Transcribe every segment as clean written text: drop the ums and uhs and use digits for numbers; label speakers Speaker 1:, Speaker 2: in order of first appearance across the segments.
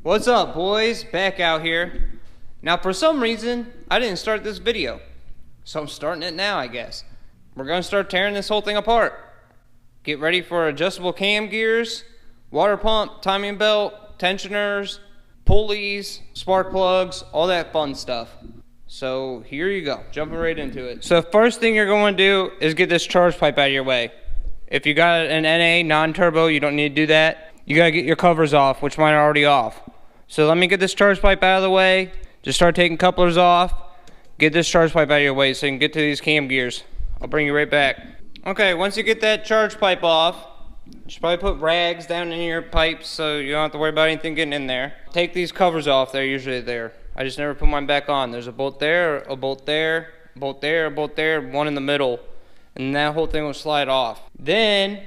Speaker 1: What's up, boys? Back out here. Now, for some reason, I didn't start this video, so I'm starting it now, I guess. We're going to start tearing this whole thing apart. Get ready for adjustable cam gears, water pump, timing belt, tensioners, pulleys, spark plugs, all that fun stuff. So here you go, jumping right into it. So first thing you're going to do is get this charge pipe out of your way. If you got an NA non-turbo, you don't need to do that. You got to get your covers off, which mine are already off. So let me get this charge pipe out of the way. Just start taking couplers off. Get this charge pipe out of your way so you can get to these cam gears. I'll bring you right back. Okay, once you get that charge pipe off, you should probably put rags down in your pipes so you don't have to worry about anything getting in there. Take these covers off, they're usually there. I just never put mine back on. There's a bolt there, a bolt there, a bolt there, a bolt there, one in the middle. And that whole thing will slide off. Then,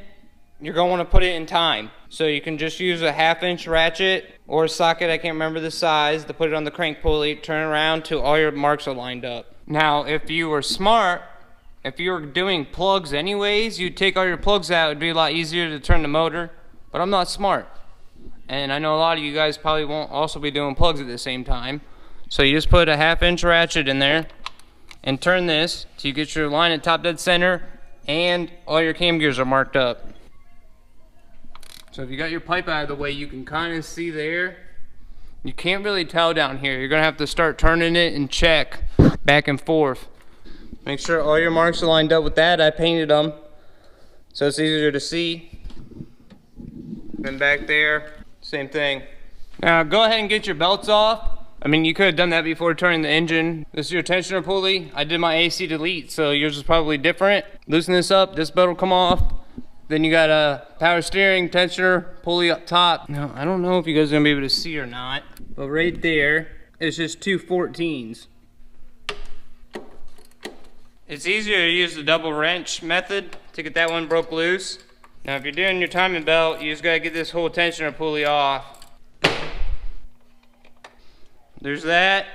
Speaker 1: you're going to want to put it in time. So you can just use a 1/2-inch ratchet or a socket, I can't remember the size, to put it on the crank pulley, turn around till all your marks are lined up. Now, if you were smart, if you were doing plugs anyways, you'd take all your plugs out. It'd be a lot easier to turn the motor, but I'm not smart. And I know a lot of you guys probably won't also be doing plugs at the same time. So you just put a 1/2-inch ratchet in there and turn this till you get your line at top dead center and all your cam gears are marked up. So if you got your pipe out of the way, you can kind of see there. You can't really tell down here. You're going to have to start turning it and check back and forth. Make sure all your marks are lined up with that. I painted them so it's easier to see. And back there, same thing. Now go ahead and get your belts off. I mean, you could have done that before turning the engine. This is your tensioner pulley. I did my AC delete, so yours is probably different. Loosen this up, this belt will come off. Then you got a power steering, tensioner, pulley up top. Now, I don't know if you guys are gonna be able to see or not, but right there, it's just two 14s. It's easier to use the double wrench method to get that one broke loose. Now, if you're doing your timing belt, you just gotta get this whole tensioner pulley off. There's that.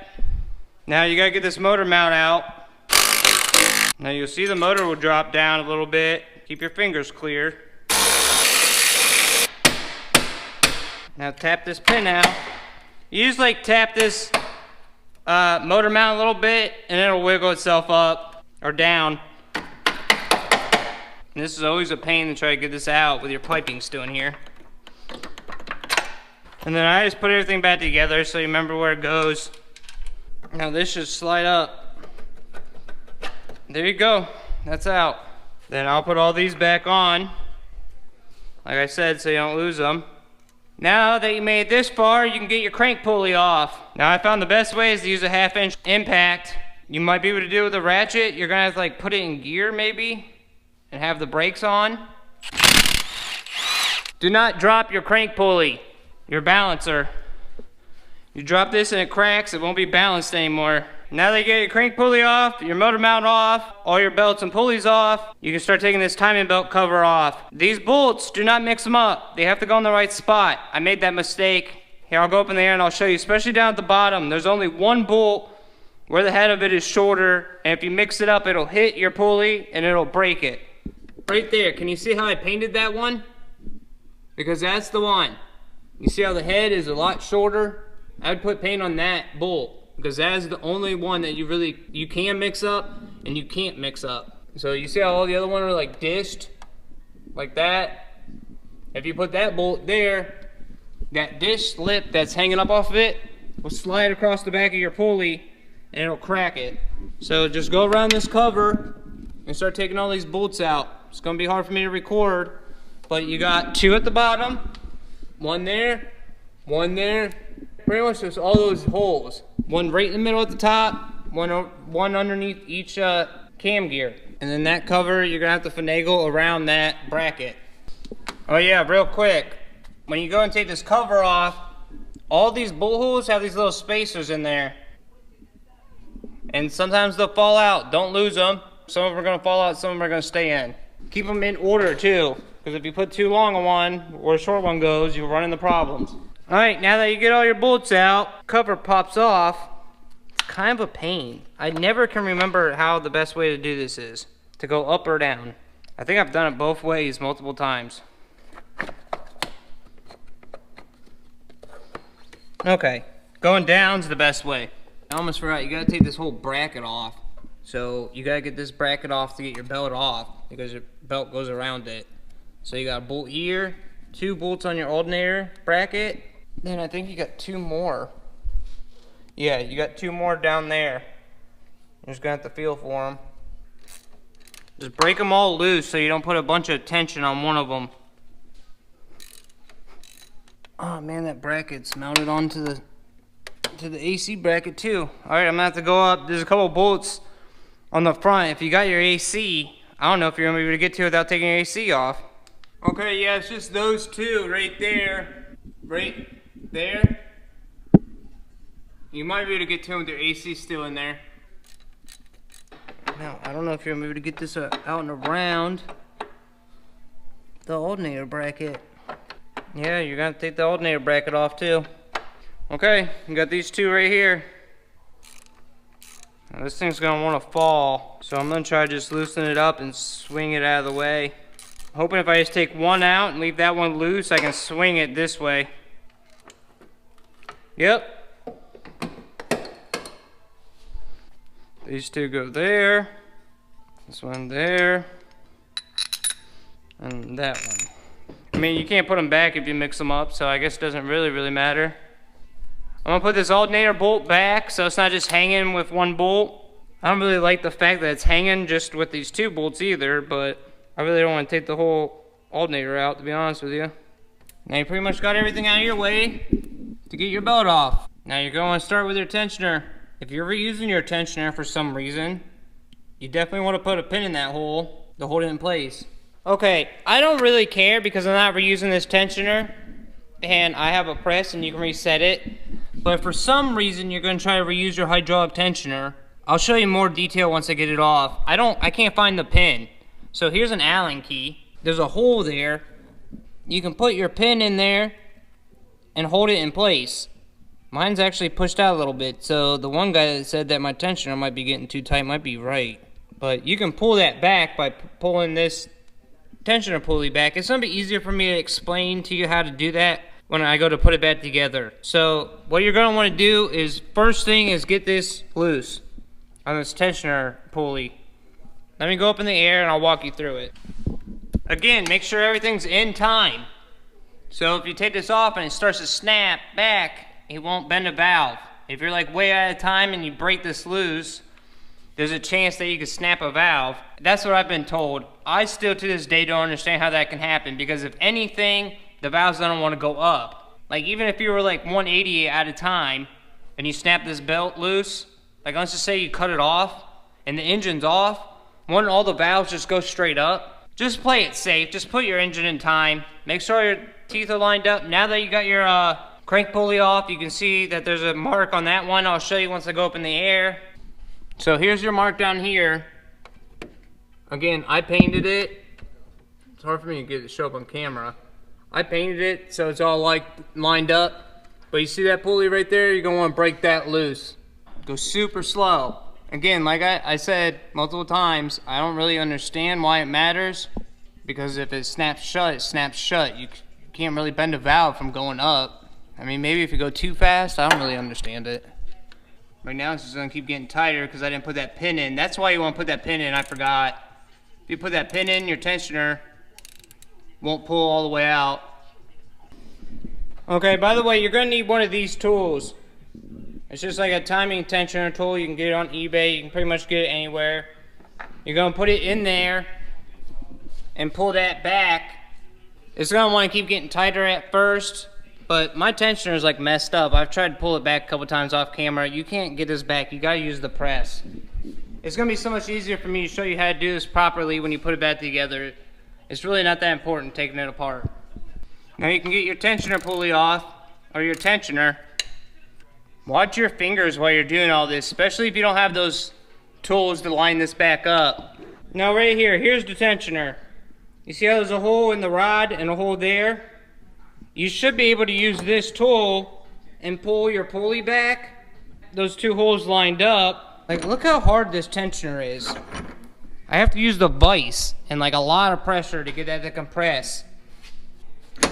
Speaker 1: Now you gotta get this motor mount out. Now you'll see the motor will drop down a little bit. Keep your fingers clear. Now tap this pin out. You just like tap this motor mount a little bit and it'll wiggle itself up or down. And this is always a pain to try to get this out with your piping still in here. And then I just put everything back together so you remember where it goes. Now this should slide up. There you go, that's out. Then I'll put all these back on, like I said, so you don't lose them. Now that you made it this far, you can get your crank pulley off. Now I found the best way is to use a 1/2-inch impact. You might be able to do it with a ratchet. You're gonna have to like put it in gear maybe, and have the brakes on. Do not drop your crank pulley, your balancer. You drop this and it cracks, it won't be balanced anymore. Now that you get your crank pulley off, your motor mount off, all your belts and pulleys off, you can start taking this timing belt cover off. These bolts, do not mix them up. They have to go in the right spot. I made that mistake. Here, I'll go up in there and I'll show you, especially down at the bottom. There's only one bolt where the head of it is shorter, and if you mix it up, it'll hit your pulley and it'll break it. Right there, can you see how I painted that one? Because that's the one. You see how the head is a lot shorter? I would put paint on that bolt because that is the only one that you can mix up and you can't mix up. So you see how all the other ones are like dished like that? If you put that bolt there, that dish lip that's hanging up off of it will slide across the back of your pulley and it'll crack it. So just go around this cover and start taking all these bolts out. It's gonna be hard for me to record, but you got two at the bottom, one there, pretty much just all those holes. One right in the middle at the top, one underneath each cam gear. And then that cover, you're gonna have to finagle around that bracket. Oh yeah, real quick. When you go and take this cover off, all these bolt holes have these little spacers in there. And sometimes they'll fall out, don't lose them. Some of them are gonna fall out, some of them are gonna stay in. Keep them in order too, because if you put too long on one, where a short one goes, you'll run into problems. Alright, now that you get all your bolts out, cover pops off. It's kind of a pain. I never can remember how the best way to do this is. To go up or down. I think I've done it both ways multiple times. Okay, going down's the best way. I almost forgot, you gotta take this whole bracket off. So you gotta get this bracket off to get your belt off, because your belt goes around it. So you got a bolt here, 2 bolts on your alternator bracket. Then I think you got 2 more. Yeah, you got 2 more down there. You're just gonna have to feel for them. Just break them all loose so you don't put a bunch of tension on one of them. Oh man, that bracket's mounted onto the AC bracket too. Alright, I'm gonna have to go up. There's a couple bolts on the front. If you got your AC, I don't know if you're gonna be able to get to it without taking your AC off. Okay, yeah, it's just those 2 right there. Right there. You might be able to get to them with your AC still in there. Now, I don't know if you're gonna be able to get this out and around the alternator bracket. Yeah, you're gonna take the alternator bracket off too. Okay, you got these 2 right here. Now, this thing's gonna wanna fall, so I'm gonna try to just loosen it up and swing it out of the way. I'm hoping if I just take one out and leave that one loose, I can swing it this way. Yep. These 2 go there. This one there. And that one. I mean, you can't put them back if you mix them up, so I guess it doesn't really matter. I'm gonna put this alternator bolt back so it's not just hanging with 1 bolt. I don't really like the fact that it's hanging just with these 2 bolts either, but I really don't want to take the whole alternator out, to be honest with you. Now you pretty much got everything out of your way to get your belt off. Now you're going to start with your tensioner. If you're reusing your tensioner for some reason, you definitely want to put a pin in that hole to hold it in place. Okay, I don't really care because I'm not reusing this tensioner, and I have a press and you can reset it. But if for some reason you're going to try to reuse your hydraulic tensioner, I'll show you more detail once I get it off. I can't find the pin. So here's an Allen key. There's a hole there. You can put your pin in there and hold it in place. Mine's actually pushed out a little bit, so the one guy that said that my tensioner might be getting too tight might be right. But you can pull that back by pulling this tensioner pulley back. It's going to be easier for me to explain to you how to do that when I go to put it back together. So what you're going to want to do is, first thing is get this loose on this tensioner pulley. Let me go up in the air and I'll walk you through it. Again, make sure everything's in time. So if you take this off and it starts to snap back, it won't bend a valve. If you're like way out of time and you break this loose, there's a chance that you could snap a valve. That's what I've been told. I still to this day don't understand how that can happen, because if anything, the valves don't want to go up. Like even if you were like 180 at a time and you snap this belt loose, like let's just say you cut it off and the engine's off, wouldn't all the valves just go straight up? Just play it safe. Just put your engine in time. Make sure your teeth are lined up. Now that you got your crank pulley off, you can see that there's a mark on that one. I'll show you once I go up in the air. So here's your mark down here. Again, I painted it. It's hard for me to get it to show up on camera. I painted it so it's all like lined up. But you see that pulley right there? You're gonna want to break that loose. Go super slow. Again, like I said multiple times, I don't really understand why it matters. Because if it snaps shut, it snaps shut. You can't really bend a valve from going up. I mean, maybe if you go too fast, I don't really understand it. Right now it's just gonna keep getting tighter because I didn't put that pin in. That's why you want to put that pin in, I forgot. If you put that pin in, your tensioner won't pull all the way out. Okay, by the way, you're gonna need one of these tools. It's just like a timing tensioner tool. You can get it on eBay. You can pretty much get it anywhere. You're gonna put it in there and pull that back. It's gonna want to keep getting tighter at first, but my tensioner is like messed up. I've tried to pull it back a couple times off camera. You can't get this back. You gotta use the press. It's gonna be so much easier for me to show you how to do this properly when you put it back together. It's really not that important taking it apart. Now you can get your tensioner pulley off, or your tensioner. Watch your fingers while you're doing all this, especially if you don't have those tools to line this back up. Now right here, here's the tensioner. You see how there's a hole in the rod and a hole there? You should be able to use this tool and pull your pulley back. Those two holes lined up. Like, look how hard this tensioner is. I have to use the vise and like a lot of pressure to get that to compress.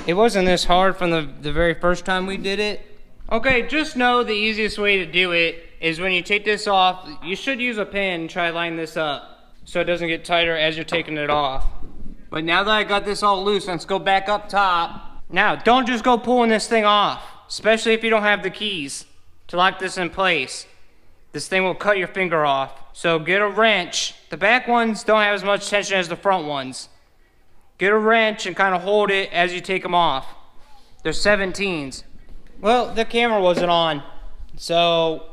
Speaker 1: It wasn't this hard from the very first time we did it, Okay, just know the easiest way to do it is when you take this off, you should use a pin and try to line this up so it doesn't get tighter as you're taking it off. But now that I got this all loose, let's go back up top. Now, don't just go pulling this thing off, especially if you don't have the keys to lock this in place. This thing will cut your finger off. So get a wrench. The back ones don't have as much tension as the front ones. Get a wrench and kind of hold it as you take them off. They're 17s. Well, the camera wasn't on, so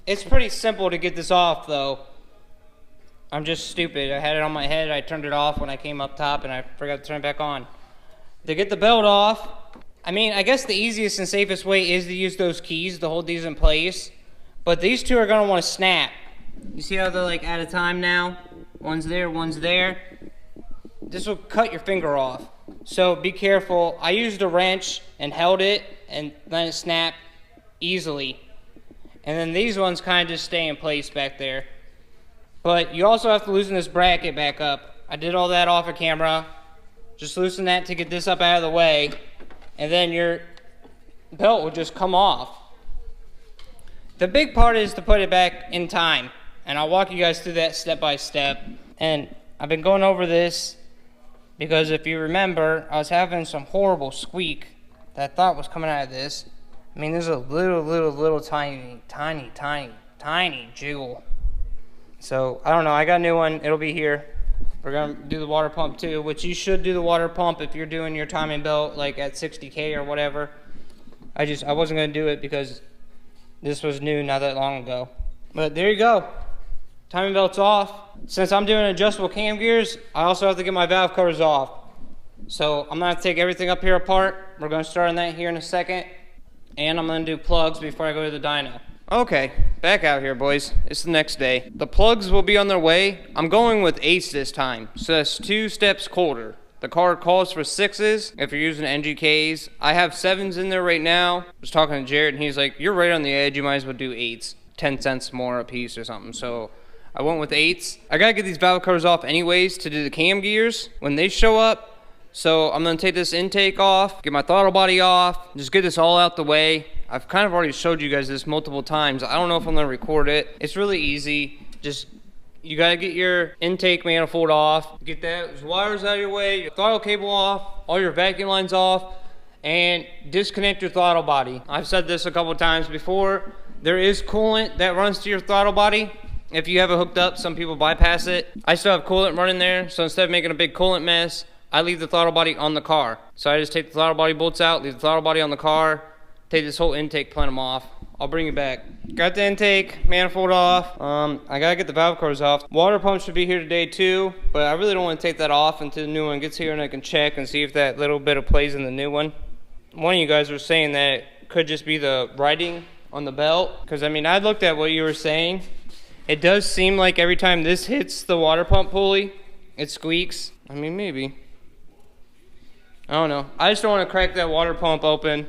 Speaker 1: it's pretty simple to get this off though. I'm just stupid. I had it on my head, I turned it off when I came up top and I forgot to turn it back on. To get the belt off, I mean, I guess the easiest and safest way is to use those keys to hold these in place. But these two are gonna wanna snap. You see how they're like at a time now? One's there, one's there. This will cut your finger off. So be careful. I used a wrench and held it and let it snap easily. And then these ones kind of just stay in place back there. But you also have to loosen this bracket back up. I did all that off of camera. Just loosen that to get this up out of the way. And then your belt will just come off. The big part is to put it back in time. And I'll walk you guys through that step by step. And I've been going over this because if you remember, I was having some horrible squeak that I thought was coming out of this. I mean, there's a little tiny jiggle. So, I don't know, I got a new one, it'll be here. We're gonna do the water pump too, which you should do the water pump if you're doing your timing belt like at 60K or whatever. I wasn't gonna do it because this was new not that long ago. But there you go. Timing belt's off. Since I'm doing adjustable cam gears, I also have to get my valve covers off. So I'm gonna take everything up here apart. We're gonna start on that here in a second. And I'm gonna do plugs before I go to the dyno. Okay, back out here, boys. It's the next day. The plugs will be on their way. I'm going with 8s this time, so that's 2 steps colder. The card calls for 6s if you're using NGKs. I have 7s in there right now. I was talking to Jared and he's like, you're right on the edge, you might as well do 8s. 10 cents more a piece or something. So I went with 8s. I gotta get these valve covers off anyways to do the cam gears when they show up. So I'm gonna take this intake off, get my throttle body off, just get this all out the way. I've kind of already showed you guys this multiple times. I don't know if I'm gonna record it. It's really easy. Just, you gotta get your intake manifold off, get those wires out of your way, your throttle cable off, all your vacuum lines off, and disconnect your throttle body. I've said this a couple times before. There is coolant that runs to your throttle body. If you have it hooked up, some people bypass it. I still have coolant running there, so instead of making a big coolant mess, I leave the throttle body on the car. So I just take the throttle body bolts out, leave the throttle body on the car, take this whole intake plenum off. I'll bring you back. Got the intake manifold off. I gotta get the valve covers off. Water pump should be here today too, but I really don't want to take that off until the new one gets here and I can check and see if that little bit of plays in the new one. One of you guys were saying that it could just be the writing on the belt, because I mean, I looked at what you were saying. It does seem like every time this hits the water pump pulley, it squeaks. I mean, maybe. I don't know. I just don't want to crack that water pump open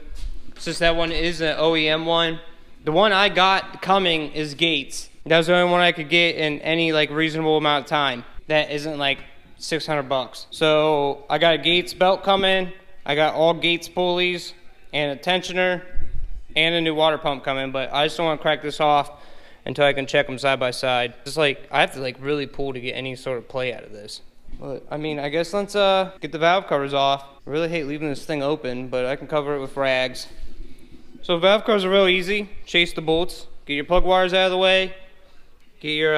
Speaker 1: since that one is an OEM one. The one I got coming is Gates. That was the only one I could get in any like reasonable amount of time. That isn't like 600 bucks. So I got a Gates belt coming. I got all Gates pulleys and a tensioner and a new water pump coming. But I just don't want to crack this off until I can check them side by side. Just like, I have to like really pull to get any sort of play out of this. But, I mean, I guess let's get the valve covers off. I really hate leaving this thing open, but I can cover it with rags. So valve covers are real easy. Chase the bolts. Get your plug wires out of the way. Get your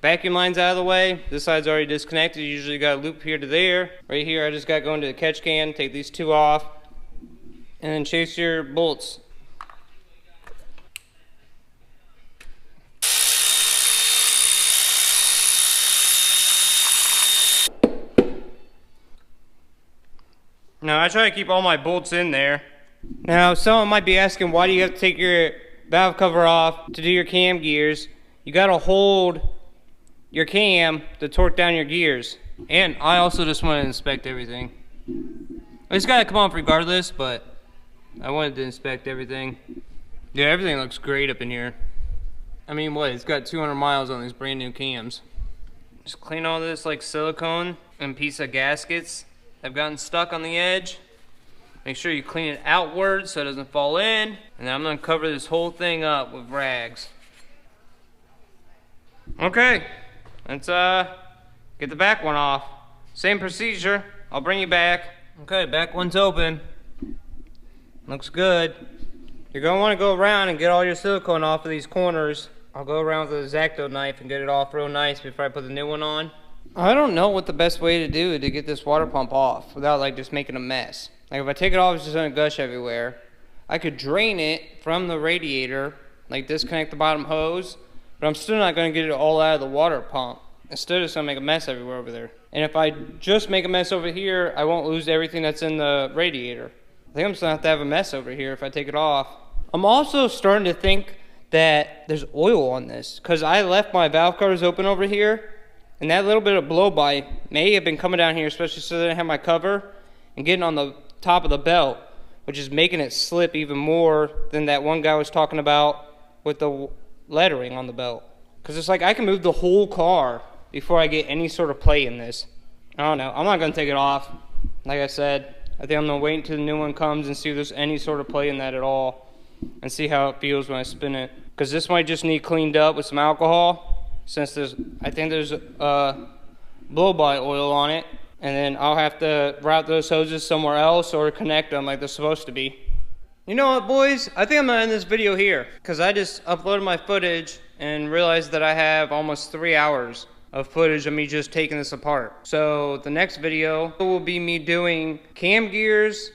Speaker 1: vacuum lines out of the way. This side's already disconnected. You usually got a loop here to there. Right here, I just got going to the catch can. Take these 2 off. And then chase your bolts. Now, I try to keep all my bolts in there. Now, someone might be asking, why do you have to take your valve cover off to do your cam gears? You gotta hold your cam to torque down your gears. And I also just want to inspect everything. It's gotta come off regardless, but I wanted to inspect everything. Yeah, everything looks great up in here. I mean, what? It's got 200 miles on these brand new cams. Just clean all this like silicone and piece of gaskets have gotten stuck on the edge. Make sure you clean it outwards so it doesn't fall in. And then I'm gonna cover this whole thing up with rags. Okay, let's get the back one off. Same procedure, I'll bring you back. Okay, back one's open. Looks good. You're gonna wanna go around and get all your silicone off of these corners. I'll go around with a X-Acto knife and get it off real nice before I put the new one on. I don't know what the best way to do to get this water pump off without like just making a mess. Like if I take it off, it's just gonna gush everywhere. I could drain it from the radiator, like disconnect the bottom hose, but I'm still not gonna get it all out of the water pump. Instead, it's gonna make a mess everywhere over there. And if I just make a mess over here, I won't lose everything that's in the radiator. I think I'm just gonna have to have a mess over here if I take it off. I'm also starting to think that there's oil on this, because I left my valve covers open over here, and that little bit of blow-by may have been coming down here, especially so that I didn't have my cover, and getting on the top of the belt, which is making it slip even more than that one guy was talking about with the lettering on the belt. Because it's like I can move the whole car before I get any sort of play in this. I don't know. I'm not going to take it off. Like I said, I think I'm going to wait until the new one comes and see if there's any sort of play in that at all, and see how it feels when I spin it. Because this might just need cleaned up with some alcohol, since I think there's blow-by oil on it, and then I'll have to route those hoses somewhere else or connect them like they're supposed to be. You know what, boys? I think I'm gonna end this video here, because I just uploaded my footage and realized that I have almost 3 hours of footage of me just taking this apart. So the next video will be me doing cam gears,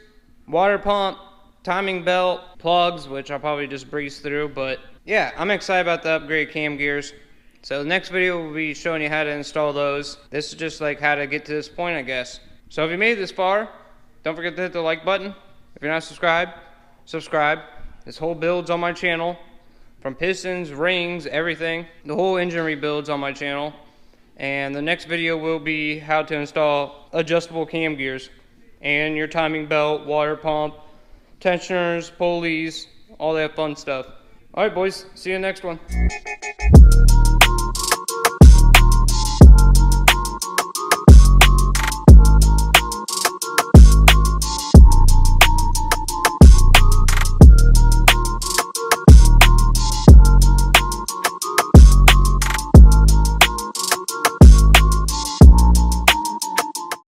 Speaker 1: water pump, timing belt, plugs, which I'll probably just breeze through, but yeah, I'm excited about the upgrade cam gears. So the next video will be showing you how to install those. This is just like how to get to this point, I guess. So if you made it this far, don't forget to hit the like button. If you're not subscribed, subscribe. This whole build's on my channel. From pistons, rings, everything. The whole engine rebuilds on my channel. And the next video will be how to install adjustable cam gears and your timing belt, water pump, tensioners, pulleys, all that fun stuff. Alright boys, see you in the next one.